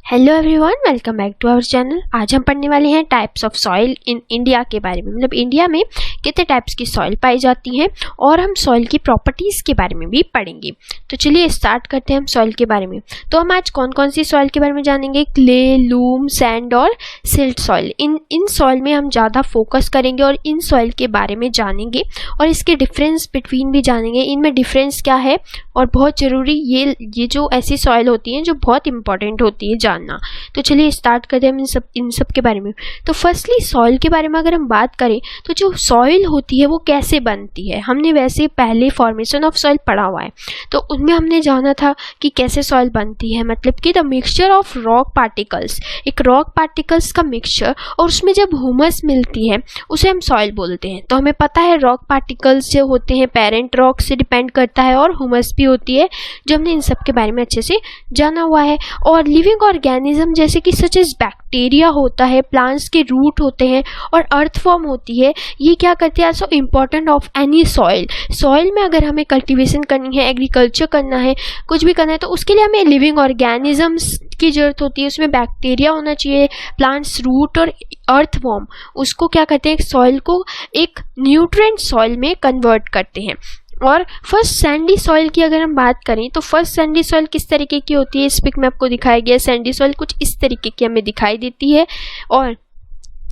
Hello everyone, welcome back to our channel. आज हम पढ़ने वाले हैं types of soil in India के बारे में। मतलब इंडिया में कितने टाइप्स की सॉइल पाई जाती हैं और हम सॉइल की प्रॉपर्टीज़ के बारे में भी पढ़ेंगे। तो चलिए स्टार्ट करते हैं हम सॉइल के बारे में। तो हम आज कौन कौन सी सॉइल के बारे में जानेंगे? क्ले, लूम, सैंड और सिल्ट सॉइल। इन सॉइल में हम ज़्यादा फोकस करेंगे और इन सॉइल के बारे में जानेंगे और इसके डिफरेंस बिटवीन भी जानेंगे। इनमें डिफरेंस क्या है और बहुत ज़रूरी ये जो ऐसी सॉइल होती हैं जो बहुत इंपॉर्टेंट होती है जानना। तो चलिए स्टार्ट करते हैं हम इन सब के बारे में। तो फर्स्टली सॉइल के बारे में अगर हम बात करें तो जो सॉइल होती है वो कैसे बनती है, हमने वैसे पहले फॉर्मेशन ऑफ सॉइल पढ़ा हुआ है। तो उनमें हमने जाना था कि कैसे सॉइल बनती है, मतलब कि the mixture of rock particles, एक रॉक पार्टिकल्स का मिक्सचर, और उसमें जब ह्यूमस मिलती है उसे हम सॉइल बोलते हैं। तो हमें पता है रॉक पार्टिकल्स जो होते हैं पेरेंट रॉक से डिपेंड करता है और ह्यूमस भी होती है, जो हमने इन सब के बारे में अच्छे से जाना हुआ है। और लिविंग ऑर्गेनिज्म जैसे कि सच एज बैक्टीरिया होता है, प्लांट्स के रूट होते हैं और अर्थ फॉर्म होती है, ये क्या करते हैं so important of any soil. Soil में अगर हमें कल्टीवेशन करनी है, एग्रीकल्चर करना है, कुछ भी करना है, तो उसके लिए हमें लिविंग ऑर्गेनिजम्स की जरूरत होती है। उसमें बैक्टीरिया होना चाहिए, प्लांट्स रूट और अर्थ फॉर्म, उसको क्या करते हैं सॉइल को एक न्यूट्रिएंट सॉइल में कन्वर्ट करते हैं। और फर्स्ट सैंडी सॉइल की अगर हम बात करें तो फर्स्ट सैंडी सॉइल किस तरीके की होती है, इस पिक में आपको दिखाया गया। सैंडी सॉइल कुछ इस तरीके की हमें दिखाई देती है और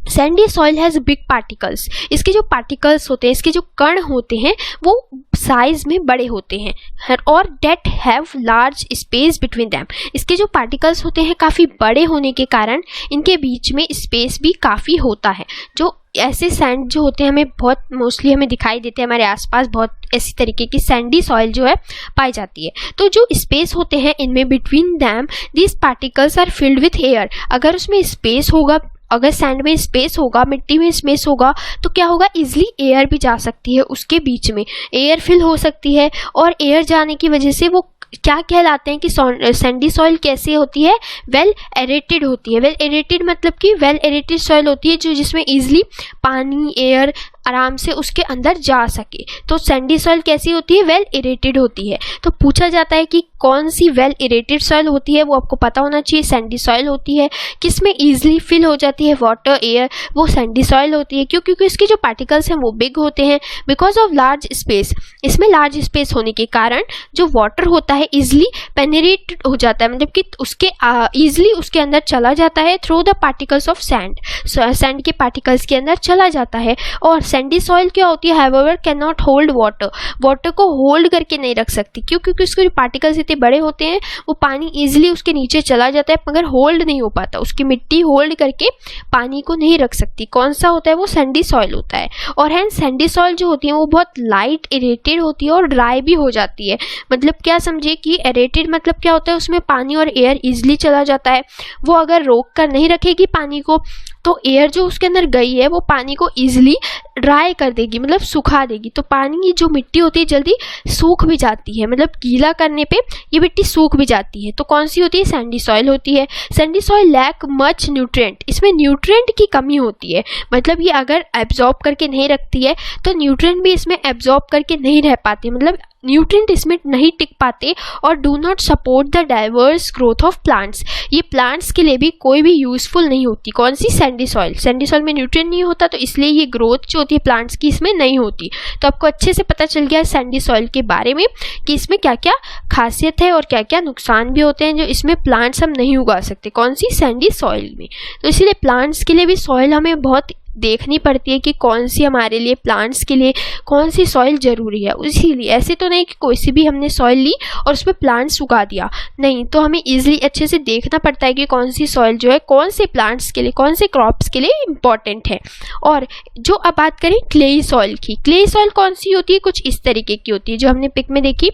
Sandy soil has big particles. इसके जो पार्टिकल्स होते हैं, इसके जो कण होते हैं वो साइज में बड़े होते हैं और they have large space between them. इसके जो पार्टिकल्स होते हैं काफ़ी बड़े होने के कारण इनके बीच में स्पेस भी काफ़ी होता है। जो ऐसे सैंड जो होते हैं हमें बहुत मोस्टली हमें दिखाई देते हैं, हमारे आसपास बहुत ऐसी तरीके की सैंडी सॉइल जो है पाई जाती है। तो जो स्पेस होते हैं इनमें between them these particles are filled with air. अगर उसमें स्पेस होगा, अगर सैंड में स्पेस होगा, मिट्टी में स्पेस होगा, तो क्या होगा इजीली एयर भी जा सकती है, उसके बीच में एयर फिल हो सकती है। और एयर जाने की वजह से वो क्या कहलाते हैं कि सैंडी सॉइल कैसी होती है, वेल एरेटेड होती है। वेल एरेटेड मतलब कि वेल एरेटेड सॉइल होती है जो जिसमें इजीली पानी एयर आराम से उसके अंदर जा सके। तो सैंडी सॉइल कैसी होती है, वेल एरेटेड होती है। तो पूछा जाता है कि कौन सी वेल एरेटेड सॉइल होती है, वो आपको पता होना चाहिए सैंडी सॉइल होती है। किसमें इजीली फिल हो जाती है वाटर एयर, वो सैंडी सॉइल होती है। क्योंकि इसके जो पार्टिकल्स हैं वो बिग होते हैं बिकॉज ऑफ लार्ज स्पेस। इसमें लार्ज स्पेस होने के कारण जो वाटर होता है इजीली पेनिट्रेट हो जाता है, मतलब कि उसके इजीली उसके अंदर चला जाता है through the particles of sand. Sand के पार्टिकल्स के अंदर चला जाता है। और सैंडी सॉइल क्या होती है, however can not hold water, water को होल्ड करके नहीं रख सकती। क्योंकि उसके जो पार्टिकल्स इतने बड़े होते हैं वो पानी इजीली उसके नीचे चला जाता है मगर होल्ड नहीं हो पाता, उसकी मिट्टी होल्ड करके पानी को नहीं रख सकती। कौन सा होता है, वो सैंडी सॉइल होता है। और हैंस सैंडी सॉइल जो होती है वो बहुत लाइट एरेटेड होती है और ड्राई भी हो जाती है। मतलब क्या समझिए कि एरेटेड मतलब क्या होता है, उसमें पानी और एयर इजीली चला जाता है। वो अगर रोक कर नहीं रखेगी पानी को तो एयर जो उसके अंदर गई है वो पानी को इजीली ड्राई कर देगी, मतलब सुखा देगी। तो पानी की जो मिट्टी होती है जल्दी सूख भी जाती है, मतलब गीला करने पे ये मिट्टी सूख भी जाती है। तो कौन सी होती है, सैंडी सॉइल होती है। Sandy soil lack much nutrient, इसमें न्यूट्रिएंट की कमी होती है। मतलब ये अगर एब्जॉर्ब करके नहीं रखती है तो न्यूट्रिएंट भी इसमें एब्जॉर्ब करके नहीं रह पाते, मतलब न्यूट्रिएंट इसमें नहीं टिक पाते और do not support the diverse growth of plants. ये प्लांट्स के लिए भी कोई भी यूजफुल नहीं होती। कौन सी, सैंडी सॉइल। सैंडी सॉइल में न्यूट्रिएंट नहीं होता तो इसलिए ये ग्रोथ जो होती है प्लांट्स की इसमें नहीं होती। तो आपको अच्छे से पता चल गया सैंडी सॉइल के बारे में कि इसमें क्या क्या खासियत है और क्या क्या नुकसान भी होते हैं जो इसमें प्लांट्स हम नहीं उगा सकते, कौन सी, सैंडी सॉइल में। तो इसीलिए प्लांट्स के लिए भी सॉइल हमें बहुत देखनी पड़ती है कि कौन सी हमारे लिए प्लांट्स के लिए कौन सी सॉइल ज़रूरी है। इसीलिए ऐसे तो नहीं कि कोई सी भी हमने सॉइल ली और उसमें प्लांट्स उगा दिया, नहीं। तो हमें इजीली अच्छे से देखना पड़ता है कि कौन सी सॉइल जो है कौन से प्लांट्स के लिए, कौन से क्रॉप्स के लिए इम्पॉर्टेंट है। और जो अब बात करें क्लेई सॉइल की, क्लेई सॉइल कौन सी होती है, कुछ इस तरीके की होती है जो हमने पिक में देखी।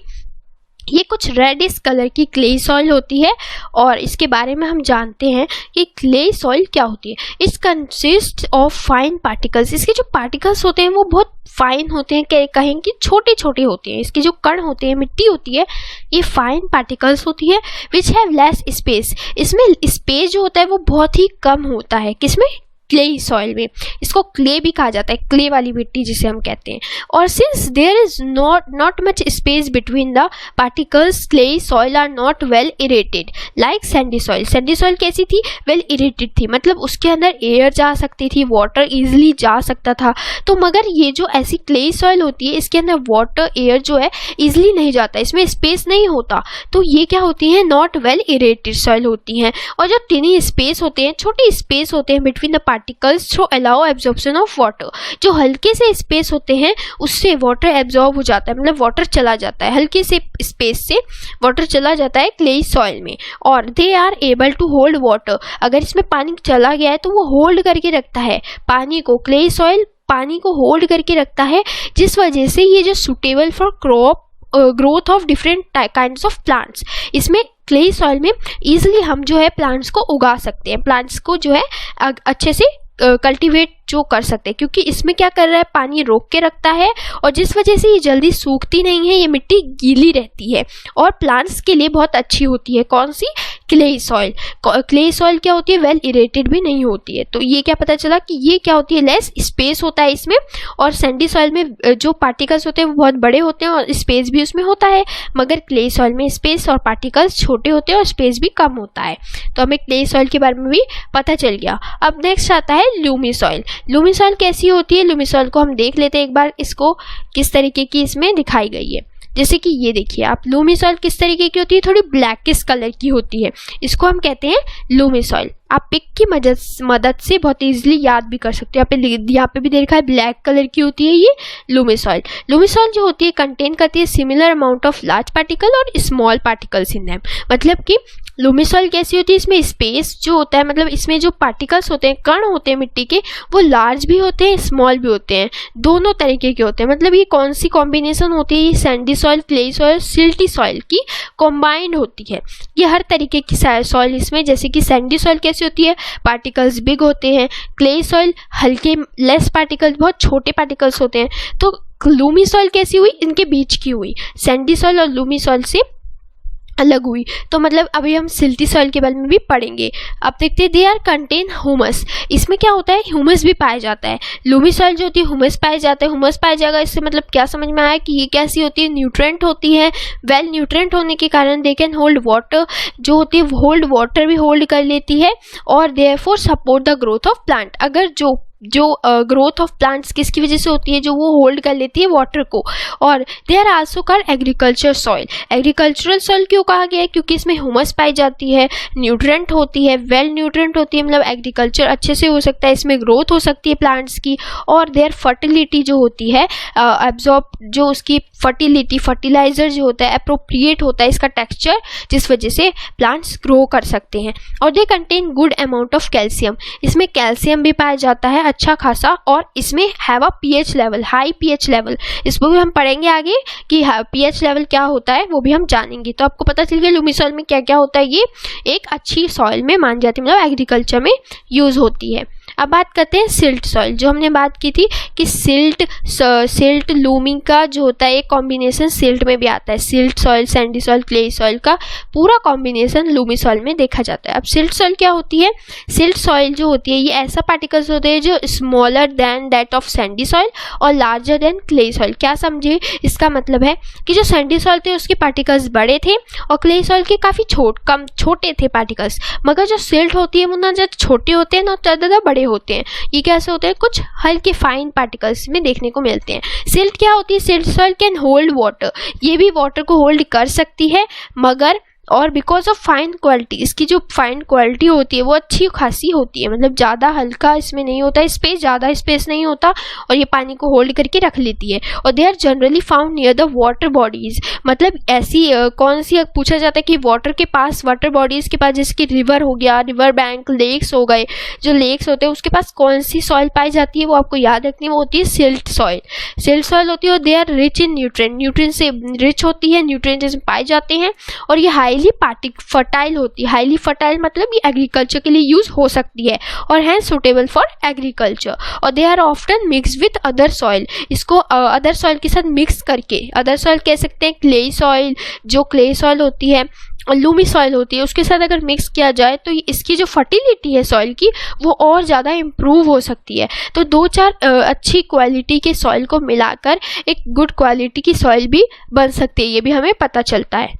ये कुछ रेडिश कलर की क्ले सॉइल होती है और इसके बारे में हम जानते हैं कि क्ले सॉइल क्या होती है। It's consist of fine particles. इसके जो पार्टिकल्स होते हैं वो बहुत फाइन होते हैं, कहें कि छोटे छोटे होते हैं। इसके जो कण होते हैं, मिट्टी होती है, ये फाइन पार्टिकल्स होती है विच हैव लेस स्पेस। इसमें स्पेस जो होता है वो बहुत ही कम होता है। किसमें, क्ले सॉइल में, इसको क्ले भी कहा जाता है, क्ले वाली मिट्टी जिसे हम कहते हैं। और since there is not much space between the particles, clay soil are not well aerated like sandy soil. Sandy soil कैसी थी? वेल इरेटेड थी, मतलब उसके अंदर एयर जा सकती थी, वाटर इजिली जा सकता था। तो मगर ये जो ऐसी क्ले सॉइल होती है इसके अंदर वाटर एयर जो है इजिली नहीं जाता, इसमें स्पेस नहीं होता। तो ये क्या होती है? नॉट वेल इरेटेड सॉइल होती हैं। और जो टिनी स्पेस होते हैं, छोटे स्पेस होते हैं between the particles through allow absorption of water, जो हल्के से स्पेस होते हैं उससे वाटर एब्जॉर्ब हो जाता है, मतलब वाटर चला जाता है, हल्के से स्पेस से वाटर चला जाता है क्ले सॉइल में। और they are able to hold water, अगर इसमें पानी चला गया है तो वो होल्ड करके रखता है पानी को, क्ले सॉइल पानी को होल्ड करके रखता है, जिस वजह से ये जो suitable for crop growth of different kinds of plants, इसमें क्ले सॉइल में इजिली हम जो है प्लांट्स को उगा सकते हैं, प्लांट्स को जो है अच्छे से कल्टीवेट जो कर सकते हैं, क्योंकि इसमें क्या कर रहा है? पानी रोक के रखता है और जिस वजह से ये जल्दी सूखती नहीं है, ये मिट्टी गीली रहती है और प्लांट्स के लिए बहुत अच्छी होती है। कौन सी? Clay soil. क्ले सॉइल क्या होती है? वेल इरेटेड भी नहीं होती है। तो ये क्या पता चला कि ये क्या होती है? लेस स्पेस होता है इसमें, और सैंडी सॉइल में जो पार्टिकल्स होते हैं वो बहुत बड़े होते हैं और स्पेस भी उसमें होता है, मगर क्ले सॉइल में स्पेस और पार्टिकल्स छोटे होते हैं और स्पेस भी कम होता है। तो हमें क्ले सॉइल के बारे में भी पता चल गया। अब नेक्स्ट आता है लूमी सॉइल। लूमी सॉइल कैसी होती है? लूमी सॉइल को हम देख लेते हैं एक बार, इसको किस तरीके की इसमें दिखाई गई है। जैसे कि ये देखिए आप, लूमी सॉइल किस तरीके की होती है? थोड़ी ब्लैकिश कलर की होती है, इसको हम कहते हैं लूमी सॉइल। आप पिक की मदद से बहुत इजीली याद भी कर सकते हो। यहाँ पे भी देखा है ब्लैक कलर की होती है ये लूमी सॉइल। लूमी सॉइल जो होती है कंटेन करती है similar amount of large particle और स्मॉल पार्टिकल्स इन दैम। मतलब कि लूमी सॉइल कैसी होती है? इसमें स्पेस जो होता है, मतलब इसमें जो पार्टिकल्स होते हैं, कण होते हैं मिट्टी के, वो लार्ज भी होते हैं स्मॉल भी होते हैं, दोनों तरीके के होते हैं। मतलब ये कौन सी कॉम्बिनेशन होती है? ये Sandy soil, clay soil, silty soil की कॉम्बाइंड होती है। ये हर तरीके की सॉइल इसमें, जैसे कि सैंडी सॉइल कैसी होती है? पार्टिकल्स बिग होते हैं, क्ले सॉइल हल्के लेस पार्टिकल्स, बहुत छोटे पार्टिकल्स होते हैं। तो लूमी सॉइल कैसी हुई? इनके बीच की हुई, सैंडी सॉइल और लूमी सॉइल से अलग हुई। तो मतलब अभी हम सिल्टी सॉइल के बारे में भी पढ़ेंगे। अब देखते हैं, दे आर कंटेन ह्यूमस। इसमें क्या होता है? ह्यूमस भी पाया जाता है। लूमी सॉइल जो होती है ह्यूमस पाया जाता है। ह्यूमस पाया जाएगा, इससे मतलब क्या समझ में आया कि ये कैसी होती है? न्यूट्रेंट होती है। वेल न्यूट्रेंट होने के कारण दे कैन होल्ड वाटर, जो होती है होल्ड वाटर भी होल्ड कर लेती है, और therefore support the growth of plant. अगर जो ग्रोथ ऑफ प्लांट्स किसकी वजह से होती है? जो वो होल्ड कर लेती है वाटर को। और they are also called agriculture soil. Agricultural soil क्यों कहा गया है? क्योंकि इसमें ह्यूमस पाई जाती है, न्यूट्रेंट होती है, वेल न्यूट्रेंट होती है, मतलब एग्रीकल्चर अच्छे से हो सकता है, इसमें ग्रोथ हो सकती है प्लांट्स की, और देयर फर्टिलिटी जो होती है एब्जॉर्ब, जो उसकी फर्टिलिटी, फर्टिलाइजर जो होता है अप्रोप्रिएट होता है इसका टेक्सचर, जिस वजह से प्लांट्स ग्रो कर सकते हैं। और they contain good amount of calcium. इसमें कैल्शियम भी पाया जाता है अच्छा खासा, और इसमें have a pH level, high pH level. इसको भी हम पढ़ेंगे आगे कि पीएच लेवल क्या होता है, वो भी हम जानेंगे। तो आपको पता चल गया लूमी सॉइल में क्या क्या होता है। ये एक अच्छी सॉइल में मान जाती है, मतलब एग्रीकल्चर में यूज होती है। अब बात करते हैं सिल्ट सॉइल, जो हमने बात की थी कि सिल्ट लूमी का जो होता है एक कॉम्बिनेशन सिल्ट में भी आता है। Silt soil, sandy soil, clay soil का पूरा कॉम्बिनेशन लूमी सॉइल में देखा जाता है। अब सिल्ट सॉइल क्या होती है? सिल्ट सॉइल जो होती है ये ऐसा पार्टिकल्स होते हैं जो smaller than that of Sandy soil और लार्जर देन क्ले सॉइल। क्या समझे? इसका मतलब है कि जो सैंडी सॉइल थे उसके पार्टिकल्स बड़े थे और क्ले सॉइल के काफ़ी कम छोटे थे पार्टिकल्स, मगर जो सिल्ट होती है वो ना ज़्यादा छोटे होते हैं ना ज़्यादा बड़े होते हैं। ये कैसे होते हैं? कुछ हल्के फाइन पार्टिकल्स में देखने को मिलते हैं। सिल्ट क्या होती है? Silt soil can hold water, ये भी वाटर को होल्ड कर सकती है, मगर और बिकॉज ऑफ फाइन क्वालिटी, इसकी जो फाइन क्वालिटी होती है वो अच्छी खासी होती है, मतलब ज़्यादा हल्का इसमें नहीं होता, ज़्यादा स्पेस नहीं होता, और ये पानी को होल्ड करके रख लेती है। और they are generally found near the water bodies, मतलब ऐसी कौन सी पूछा जाता है कि वाटर के पास, वाटर बॉडीज़ के पास, जैसे कि रिवर हो गया, रिवर बैंक, लेक्स हो गए, जो लेक्स होते हैं उसके पास कौन सी सॉइल पाई जाती है वो आपको याद रखनी है, वो होती है सिल्ट सॉइल। सिल्ट सॉइल होती है और they are rich in nutrient से रिच होती है, न्यूट्रिएंट इसमें पाए जाते हैं, और ये हाईली फर्टाइल होती है। हाईली फर्टाइल मतलब ये एग्रीकल्चर के लिए यूज हो सकती है और है सुटेबल फॉर एग्रीकल्चर। और they are often mix with other soil, इसको अदर सॉइल के साथ मिक्स करके, अदर सॉइल कह सकते हैं क्ले सॉइल, जो क्ले सॉइल होती है लूमी सॉइल होती है उसके साथ अगर मिक्स किया जाए तो इसकी जो फर्टिलिटी है सॉइल की वो और ज़्यादा इम्प्रूव हो सकती है। तो 2-4 अच्छी क्वालिटी के सॉइल को मिलाकर एक गुड क्वालिटी की सॉइल भी बन सकती है, ये भी हमें पता चलता है।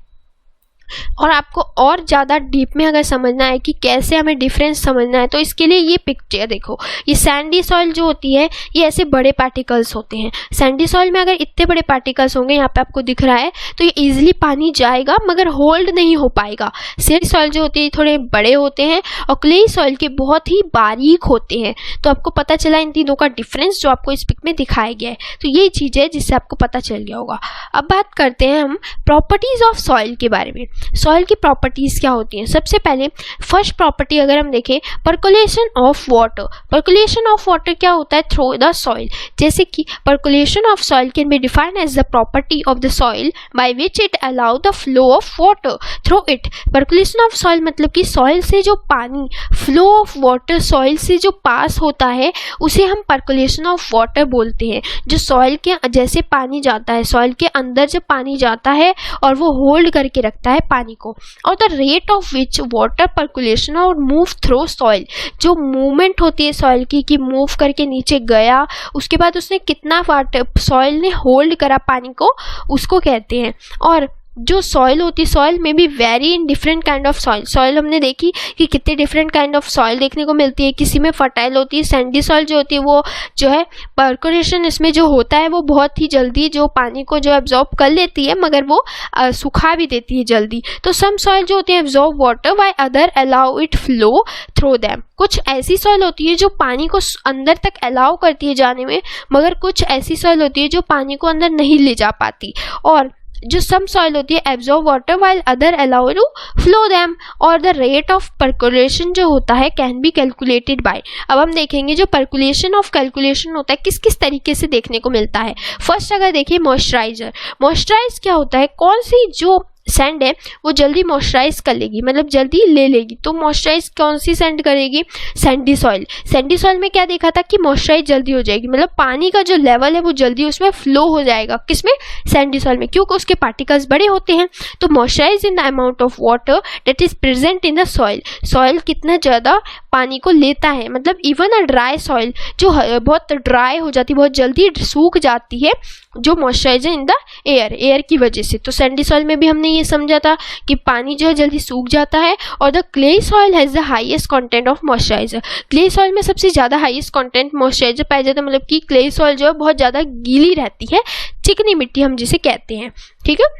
और आपको और ज़्यादा डीप में अगर समझना है कि कैसे हमें डिफरेंस समझना है तो इसके लिए ये पिक्चर देखो। ये सैंडी सॉइल जो होती है ये ऐसे बड़े पार्टिकल्स होते हैं। सैंडी सॉइल में अगर इतने बड़े पार्टिकल्स होंगे, यहाँ पे आपको दिख रहा है, तो ये इजीली पानी जाएगा मगर होल्ड नहीं हो पाएगा। सैंडी सॉइल जो होती है थोड़े बड़े होते हैं और क्ले सॉइल के बहुत ही बारीक होते हैं। तो आपको पता चला इन तीनों का डिफरेंस जो आपको इस पिक में दिखाया गया है। तो ये चीज़ है जिससे आपको पता चल गया होगा। अब बात करते हैं हम प्रॉपर्टीज ऑफ सॉइल के बारे में। सॉइल की प्रॉपर्टीज क्या होती हैं? सबसे पहले फर्स्ट प्रॉपर्टी अगर हम देखें, percolation of water. Percolation of water क्या होता है? Through the soil. जैसे कि percolation of soil can be defined as the property of the soil by which it allow the flow of water through it. Percolation of soil मतलब कि soil से जो पानी, फ्लो ऑफ वाटर सॉइल से जो पास होता है उसे हम पर्कुलेशन ऑफ वाटर बोलते हैं। जो सॉइल के जैसे पानी जाता है, सॉइल के अंदर जब पानी जाता है और वो होल्ड करके रखता है पानी को। और the rate of which water percolation और मूव थ्रू सॉइल, जो मूवमेंट होती है सॉइल की कि मूव करके नीचे गया, उसके बाद उसने कितना वाटर सॉइल ने होल्ड करा पानी को, उसको कहते हैं। और जो सॉइल होती है, सॉइल में भी very in different kind of soil. Soil हमने देखी कि कितने डिफरेंट काइंड ऑफ सॉइल देखने को मिलती है। किसी में फर्टाइल होती है, सैंडी सॉइल जो होती है वो जो है पर्कुलेशन इसमें जो होता है वो बहुत ही जल्दी जो पानी को जो एब्जॉर्ब कर लेती है मगर वो सुखा भी देती है जल्दी। तो सम सॉइल जो होती है absorb water while other allow it flow through them. कुछ ऐसी सॉइल होती है जो पानी को अंदर तक अलाउ करती है जाने में, मगर कुछ ऐसी सॉइल होती है जो पानी को अंदर नहीं ले जा पाती। और जो सम सॉइल होती है absorb water while other allow to flow them. और द रेट ऑफ पर्कुलेशन जो होता है कैन बी कैलकुलेटेड बाय। अब हम देखेंगे जो पर्कुलेशन ऑफ कैलकुलेशन होता है किस किस तरीके से देखने को मिलता है। फर्स्ट अगर देखिए मॉइस्चराइजर। मॉइस्चराइज क्या होता है? कौन सी जो सैंड है वो जल्दी मॉइस्चराइज कर लेगी, मतलब जल्दी ले लेगी। तो मॉइस्चराइज कौन सी सैंड करेगी? Sandy soil. सैंडी सॉइल में क्या देखा था कि मॉइस्चराइज जल्दी हो जाएगी, मतलब पानी का जो लेवल है वो जल्दी उसमें फ्लो हो जाएगा। किसमें? सैंडी सॉइल में, क्योंकि उसके पार्टिकल्स बड़े होते हैं। तो moisture is in the amount of water that is present in the soil. Soil कितना ज़्यादा पानी को लेता है, मतलब इवन अ ड्राई सॉइल जो बहुत ड्राई हो जाती है, बहुत जल्दी सूख जाती है, जो मॉइस्चराइजर इन द एयर की वजह से। तो सैंडी सॉइल में भी हमने ये समझा था कि पानी जो है जल्दी सूख जाता है। और the clay soil has the highest content of moisturiser. Clay soil में सबसे ज़्यादा हाईएस्ट कंटेंट मॉइस्चराइजर पाया जाता है, मतलब कि क्ले सॉइल जो है बहुत ज़्यादा गीली रहती है, चिकनी मिट्टी हम जिसे कहते हैं। ठीक है।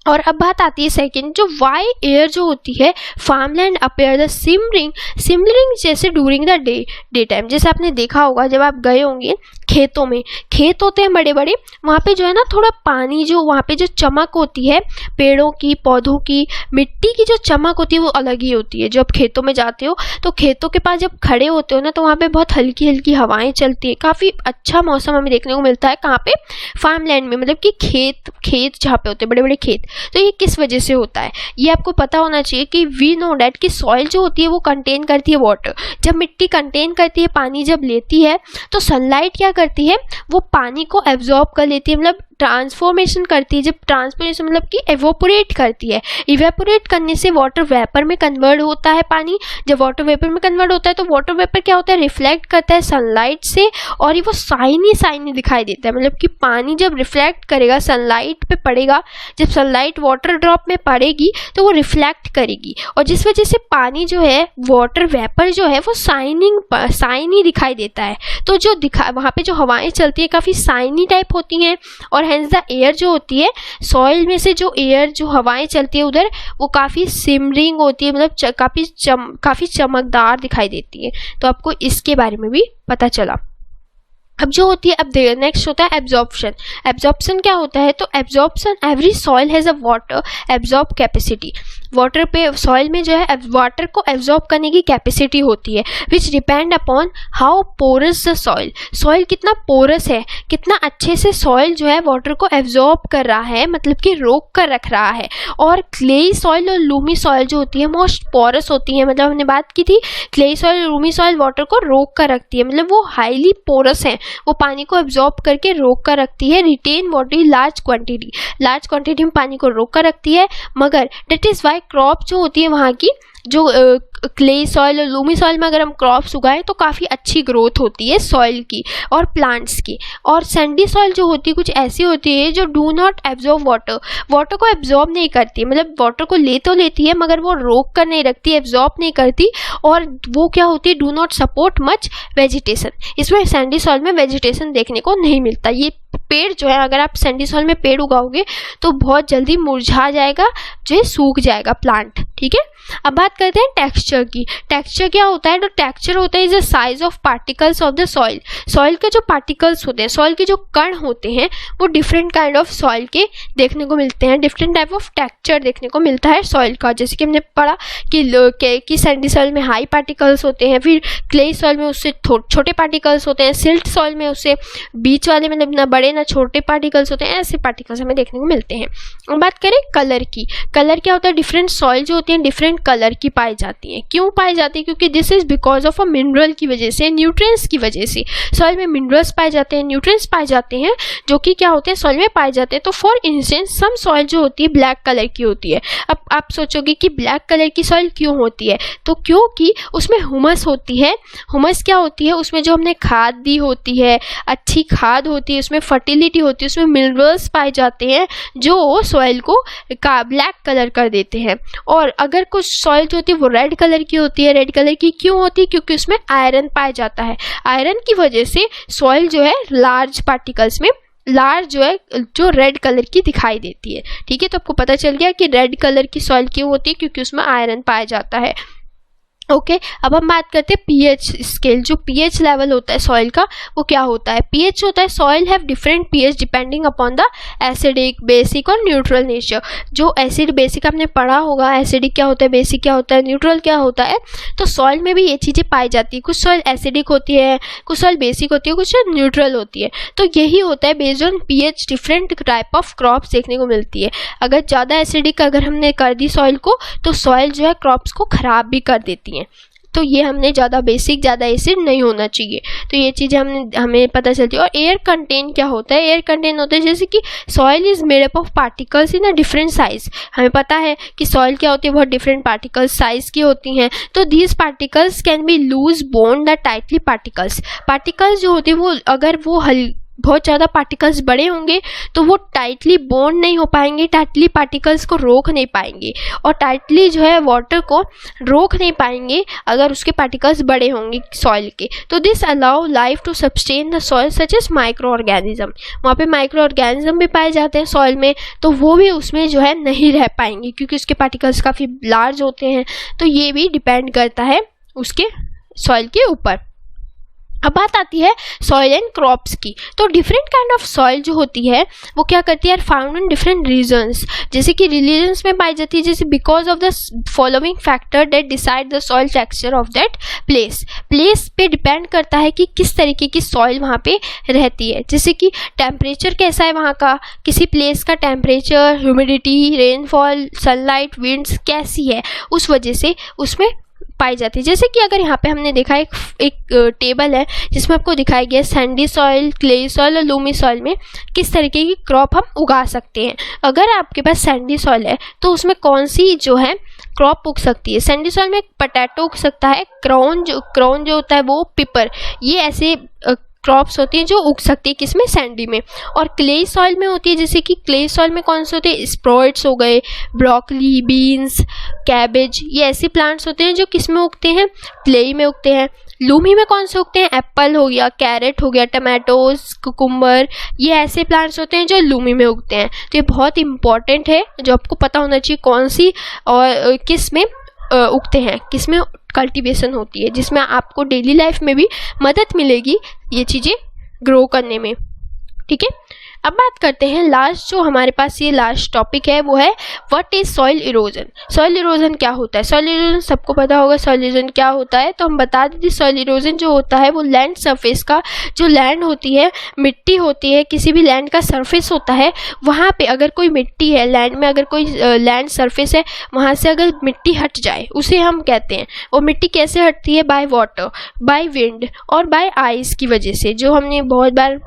और अब बात आती है सेकंड, जो वाई एयर जो होती है फार्मलैंड अपेयर द सिमरिंग जैसे ड्यूरिंग द डे टाइम। जैसे आपने देखा होगा जब आप गए होंगे खेतों में, खेत होते हैं बड़े बड़े, वहाँ पे जो है ना थोड़ा पानी जो वहाँ पे जो चमक होती है पेड़ों की, पौधों की, मिट्टी की जो चमक होती है वो अलग ही होती है। जब आप खेतों में जाते हो तो खेतों के पास जब खड़े होते हो ना तो वहाँ पे बहुत हल्की हल्की हवाएं चलती है, काफ़ी अच्छा मौसम हमें देखने को मिलता है। कहाँ पे? फार्मलैंड में, मतलब कि खेत जहाँ पे होते हैं बड़े बड़े खेत। तो ये किस वजह से होता है ये आपको पता होना चाहिए कि वी नो डैट कि सॉइल जो होती है वो कंटेन करती है वाटर। जब मिट्टी कंटेन करती है पानी जब लेती है तो सनलाइट क्या करती है? वो पानी को एब्जॉर्ब कर लेती है, मतलब ट्रांसफॉर्मेशन करती है। जब ट्रांसफॉर्मेशन मतलब कि एवोपोरेट करती है। इवेपोरेट करने से वाटर वेपर में कन्वर्ट होता है पानी। जब वाटर वेपर में कन्वर्ट होता है तो वाटर वेपर क्या होता है? रिफ्लेक्ट करता है सनलाइट से और ये वो शाइनी दिखाई देता है। मतलब कि पानी जब रिफ्लेक्ट करेगा, सनलाइट पे पड़ेगा, जब सनलाइट वाटर ड्रॉप में पड़ेगी तो वो रिफ्लेक्ट करेगी और जिस वजह से पानी जो है वाटर वेपर जो है वो शाइनी दिखाई देता है। तो जो वहाँ पे जो हवाएं चलती है काफ़ी शाइनी टाइप होती हैं। और हेंस द एयर जो होती है सॉइल में से जो एयर जो हवाएं चलती है उधर वो काफ़ी सिमरिंग होती है, मतलब काफ़ी चमकदार दिखाई देती है। तो आपको इसके बारे में भी पता चला। अब जो होती है, अब नेक्स्ट होता है एब्जॉर्प्शन। एब्जॉर्प्शन क्या होता है? तो absorption, every soil has a water absorb capacity. Water पे सॉइल में जो है वाटर को एब्जॉर्ब करने की कैपेसिटी होती है, which depend upon how porous the soil. Soil कितना पोरस है, कितना अच्छे से सॉइल जो है वाटर को एब्जॉर्ब कर रहा है, मतलब कि रोक कर रख रहा है। और क्लेई सॉइल और लूमी सॉइल जो होती है मोस्ट पोरस होती है, मतलब हमने बात की थी क्लेई सॉइल और लूमी सॉइल वाटर को रोक कर रखती है, मतलब वो हाईली पोरस है, वो पानी को एब्जॉर्ब करके रोक कर रखती है, रिटेन वाटर लार्ज क्वांटिटी में पानी को रोक कर रखती है। मगर डेट इज़ वाई क्रॉप जो होती है वहाँ की, जो क्ले सॉइल और लूमी सॉइल में अगर हम क्रॉप्स उगाएं तो काफ़ी अच्छी ग्रोथ होती है सॉइल की और प्लांट्स की। और सैंडी सॉइल जो होती है कुछ ऐसी होती है जो डू नॉट एब्जॉर्ब वाटर को एब्जॉर्ब नहीं करती, मतलब वाटर को ले तो लेती है मगर वो रोक कर नहीं रखती, एब्जॉर्ब नहीं करती। और वो क्या होती है, do not support much vegetation. इसमें सैंडी सॉइल में वेजिटेशन देखने को नहीं मिलता। ये पेड़ जो है, अगर आप सैंडी सॉइल में पेड़ उगाओगे तो बहुत जल्दी मुरझा जाएगा, जो है सूख जाएगा प्लांट। ठीक है, अब बात करते हैं टेक्सचर की। टेक्सचर क्या होता है? तो टेक्सचर होता है is the size of particles of the soil. Soil के जो पार्टिकल्स होते हैं, सॉइल के जो कण होते हैं, वो डिफरेंट काइंड ऑफ सॉइल के देखने को मिलते हैं। डिफरेंट टाइप ऑफ टेक्सचर देखने को मिलता है सॉइल का। जैसे कि हमने पढ़ा कि सैंडी सॉइल में हाई पार्टिकल्स होते हैं, फिर क्ले सॉइल में उससे छोटे पार्टिकल्स होते हैं, सिल्ट सॉइल में उससे बीच वाले मतलब ना बड़े ना छोटे पार्टिकल्स होते हैं। ऐसे पार्टिकल्स हमें देखने को मिलते हैं। अब बात करें कलर की। कलर क्या होता है? डिफरेंट सॉइल जो होती हैं डिफरेंट कलर की पाई जाती हैं। क्यों पाई जाती है? क्योंकि this is because of a mineral की वजह से, न्यूट्रिएंट्स की वजह से। सॉइल में मिनरल्स पाए जाते हैं, न्यूट्रिएंट्स पाए जाते हैं, जो कि क्या होते हैं, सॉइल में पाए जाते हैं। तो फॉर इंस्टेंस सम सॉइल जो होती है ब्लैक कलर की होती है। अब आप सोचोगे कि ब्लैक कलर की सॉइल क्यों होती है? तो क्योंकि उसमें हुमस होती है। हुमस क्या होती है? उसमें जो हमने खाद दी होती है, अच्छी खाद होती है, उसमें फर्टिलिटी होती है, उसमें मिनरल्स पाए जाते हैं जो सॉइल को ब्लैक कलर कर देते हैं। और अगर कुछ सॉइल जो होती है वो रेड कलर की होती है। रेड कलर की क्यों होती है? क्योंकि उसमें आयरन पाया जाता है। आयरन की वजह से सॉइल जो है लार्ज पार्टिकल्स में लार्ज जो है जो रेड कलर की दिखाई देती है। ठीक है, तो आपको पता चल गया कि रेड कलर की सॉइल क्यों होती है, क्योंकि उसमें आयरन पाया जाता है। ओके, अब हम बात करते हैं पीएच स्केल। जो पीएच लेवल होता है सॉइल का, वो क्या होता है? पीएच होता है soil have different pH depending upon the acidic, basic और न्यूट्रल नेचर। जो एसिड बेसिक आपने पढ़ा होगा, एसिडिक क्या होता है, बेसिक क्या होता है, न्यूट्रल क्या होता है। तो सॉइल में भी ये चीज़ें पाई जाती है। कुछ सॉइल एसिडिक होती है, कुछ सॉइल बेसिक होती है, कुछ न्यूट्रल होती है। तो यही होता है based on pH different type of crops देखने को मिलती है। अगर ज़्यादा एसिडिक अगर हमने कर दी सॉइल को, तो सॉइल जो है क्रॉप्स को ख़राब भी कर देती हैं। तो ये हमने ज़्यादा बेसिक ज़्यादा एसिड नहीं होना चाहिए। तो ये चीज़ें हमें पता चलती है। और एयर कंटेन क्या होता है? एयर कंटेन होता है जैसे कि soil is made up of particles in a different size. हमें पता है कि सॉइल क्या होती है, बहुत डिफरेंट पार्टिकल्स साइज की होती हैं। तो these particles can be loose bond the tightly particles जो होती है वो अगर वो बहुत ज़्यादा पार्टिकल्स बड़े होंगे तो वो टाइटली बॉन्ड नहीं हो पाएंगे, टाइटली पार्टिकल्स को रोक नहीं पाएंगे और टाइटली जो है वाटर को रोक नहीं पाएंगे अगर उसके पार्टिकल्स बड़े होंगे सॉइल के। तो this allow life to sustain the soil such as micro organism. वहाँ पे माइक्रो ऑर्गेनिज्म भी पाए जाते हैं सॉइल में, तो वो भी उसमें जो है नहीं रह पाएंगे क्योंकि उसके पार्टिकल्स काफ़ी लार्ज होते हैं। तो ये भी डिपेंड करता है उसके सॉइल के ऊपर। अब बात आती है सॉइल एंड क्रॉप्स की। तो डिफरेंट काइंड ऑफ सॉइल जो होती है वो क्या करती है, फाउंड इन डिफरेंट रीजन्स। जैसे कि रिलीजन्स में पाई जाती है, जैसे because of the following factor that decide the soil texture of that place. Place पे डिपेंड करता है कि किस तरीके की सॉइल वहाँ पे रहती है। जैसे कि टेम्परेचर कैसा है वहाँ का, किसी प्लेस का temperature, humidity, rainfall, sunlight, winds कैसी है, उस वजह से उसमें पाई जाती है। जैसे कि अगर यहाँ पे हमने देखा एक टेबल है जिसमें आपको दिखाया गया सैंडी सॉइल, क्ले सॉइल और लूमी सॉइल में किस तरीके की क्रॉप हम उगा सकते हैं। अगर आपके पास सैंडी सॉइल है तो उसमें कौन सी जो है क्रॉप उग सकती है। सैंडी सॉइल में पोटैटो उग सकता है, क्राउन जो होता है वो पिपर, ये ऐसे क्रॉप्स होती हैं जो उग सकती है किसमें, सैंडी में। और क्ले सॉइल में होती है, जैसे कि क्ले सॉइल में कौन से होते हैं, स्प्राउट्स हो गए, ब्रोकली, बीन्स, कैबेज, ये ऐसे प्लांट्स होते हैं जो किसमें उगते हैं, क्ले में उगते हैं। लूमी में कौन से उगते हैं, एप्पल हो गया, कैरेट हो गया, टमाटोज, कुकुम्बर, ये ऐसे प्लांट्स होते हैं जो लूमी में उगते हैं। तो ये बहुत इंपॉर्टेंट है जो आपको पता होना चाहिए कौन सी और किस में उगते हैं, किस में कल्टीवेशन होती है, जिसमें आपको डेली लाइफ में भी मदद मिलेगी ये चीज़ें ग्रो करने में। ठीक है, अब बात करते हैं लास्ट, जो हमारे पास ये लास्ट टॉपिक है वो है what is soil erosion. Soil erosion क्या होता है? सॉइल इरोजन सबको पता होगा सॉइल इरोजन क्या होता है, तो हम बता देते सॉइल इरोजन जो होता है वो लैंड सरफेस का, जो लैंड होती है, मिट्टी होती है, किसी भी लैंड का सरफेस होता है, वहाँ पे अगर कोई मिट्टी है लैंड में, अगर कोई लैंड सरफेस है, वहाँ से अगर मिट्टी हट जाए उसे हम कहते हैं। वो मिट्टी कैसे हटती है? बाय वाटर, बाय विंड और बाय आइस की वजह से, जो हमने बहुत बार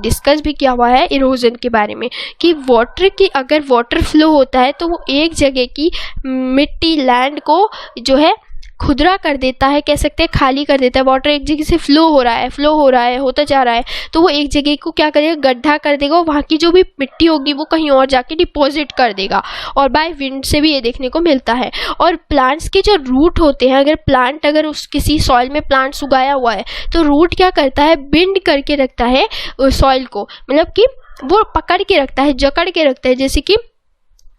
डिस्कस भी किया हुआ है इरोजन के बारे में कि वाटर की, अगर वाटर फ्लो होता है तो वो एक जगह की मिट्टी, लैंड को जो है खुदरा कर देता है, कह सकते हैं खाली कर देता है। वाटर एक जगह से फ्लो हो रहा है, होता जा रहा है, तो वो एक जगह को क्या करेगा? गड्ढा कर देगा, और वहाँ की जो भी मिट्टी होगी वो कहीं और जाके डिपॉजिट कर देगा। और बाय विंड से भी ये देखने को मिलता है। और प्लांट्स के जो रूट होते हैं, अगर प्लांट, अगर उस किसी सॉइल में प्लांट्स उगाया हुआ है तो रूट क्या करता है? बिंड करके रखता है सॉइल को, मतलब कि वो पकड़ के रखता है, जकड़ के रखता है, जैसे कि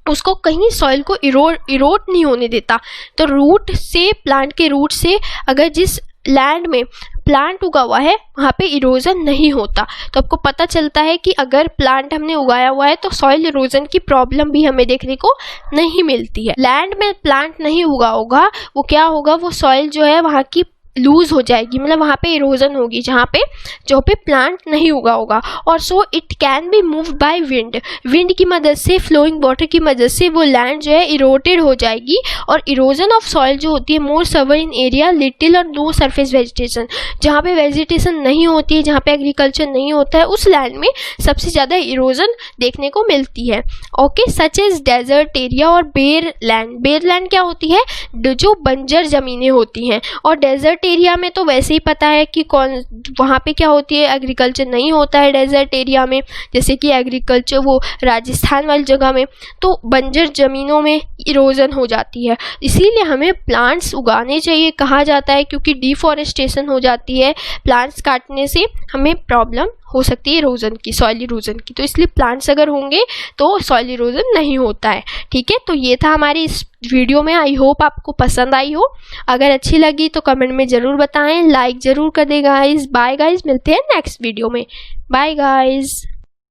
उसको कहीं सॉइल को इरोट नहीं होने देता। तो रूट से, प्लांट के रूट से अगर जिस लैंड में प्लांट उगा हुआ है वहाँ पे इरोजन नहीं होता। तो आपको पता चलता है कि अगर प्लांट हमने उगाया हुआ है तो सॉइल इरोजन की प्रॉब्लम भी हमें देखने को नहीं मिलती है। लैंड में प्लांट नहीं उगा होगा, वो क्या होगा? वो सॉइल जो है वहाँ की लूज हो जाएगी, मतलब वहाँ पे इरोजन होगी जहाँ पे प्लांट नहीं उगा होगा। और so it can be move by wind, wind की मदद से, फ्लोइंग वाटर की मदद से वो लैंड जो है इरोटेड हो जाएगी। और इरोजन ऑफ सॉइल जो होती है मोर सवर इन एरिया लिटिल और नो सरफेस वेजिटेशन, जहाँ पे वेजिटेशन नहीं होती है, जहाँ पे एग्रीकल्चर नहीं होता है, उस लैंड में सबसे ज़्यादा इरोजन देखने को मिलती है। Okay, such as desert area और बेर लैंड। बेर लैंड क्या होती है? जो बंजर ज़मीनें होती हैं। और डेजर्ट एरिया में तो वैसे ही पता है कि कौन, वहाँ पे क्या होती है? एग्रीकल्चर नहीं होता है डेजर्ट एरिया में, जैसे कि एग्रीकल्चर वो राजस्थान वाली जगह में, तो बंजर ज़मीनों में इरोजन हो जाती है। इसीलिए हमें प्लांट्स उगाने चाहिए, कहा जाता है, क्योंकि डिफॉरेस्टेशन हो जाती है, प्लांट्स काटने से हमें प्रॉब्लम हो सकती है इरोजन की, सॉइल इरोजन की। तो इसलिए प्लांट्स अगर होंगे तो सॉइल इरोजन नहीं होता है। ठीक है, तो ये था हमारी इस वीडियो में। आई होप आपको पसंद आई हो। अगर अच्छी लगी तो कमेंट में ज़रूर बताएं, लाइक ज़रूर कर दें गाइस। बाय गाइस, मिलते हैं नेक्स्ट वीडियो में। Bye guys.